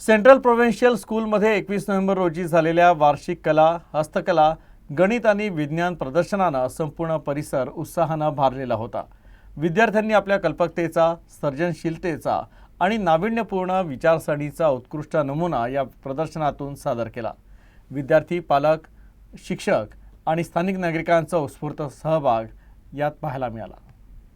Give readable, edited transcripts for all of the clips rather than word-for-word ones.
Central provincial स्कूलमध्ये 21 November रोजी झालेल्या वार्षिक कला, हस्तकला, गणित आणि विज्ञान प्रदर्शनानं संपूर्ण परिसर उत्साहानं भारलेला होता। विद्यार्थ्यांनी आपल्या कल्पकतेचा, सर्जनशीलतेचा आणि नाविन्यपूर्ण विचारसरणीचा उत्कृष्ट नमुना या प्रदर्शनातून सादर केला। विद्यार्थी, पालक, शिक्षक आणि स्थानिक नागरिकांचा उत्स्फूर्त सहभाग यात पाहायला मिळाला।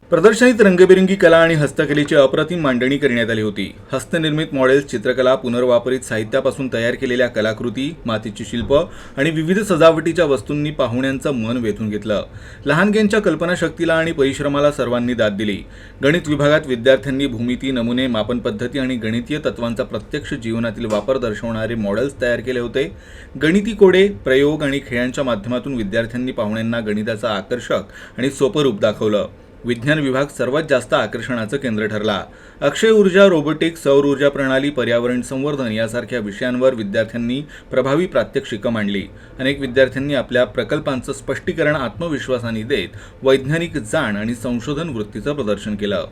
प्रदर्शनीत रंगबिरंगी कला आणि हस्तकलेची अप्रतिम मांडणी करण्यात आली होती। हस्तनिर्मित मॉडेल्स, चित्रकला, पुनर्वापरित साहित्यापासून तयार केलेल्या कलाकृती, मातीची शिल्प आणि विविध सजावटीच्या वस्तूंनी पाहुण्यांचं मन वेधून घेतलं। लहानग्यांच्या कल्पनाशक्तीला आणि परिश्रमाला सर्वांनी दाद दिली। गणित विभागात विद्यार्थ्यांनी भूमिती, नमुने, मापन पद्धती आणि गणितीय तत्वांचा प्रत्यक्ष जीवनातील वापर दर्शवणारे मॉडेल्स तयार केले होते। गणिती कोडे, प्रयोग आणि खेळांच्या माध्यमातून विद्यार्थ्यांनी पाहुण्यांना गणिताचं आकर्षक आणि सोपं रूप दाखवलं। विज्ञान विभाग सर्वात जास्त आकर्षणाचं केंद्र ठरला। अक्षय ऊर्जा, रोबोटिक्स, सौर ऊर्जा प्रणाली, पर्यावरण संवर्धन यासारख्या विषयांवर विद्यार्थ्यांनी प्रभावी प्रात्यक्षिकं मांडली। अनेक विद्यार्थ्यांनी आपल्या प्रकल्पांचं स्पष्टीकरण आत्मविश्वासाने देत वैज्ञानिक जाण आणि संशोधन वृत्तीचं प्रदर्शन केलं।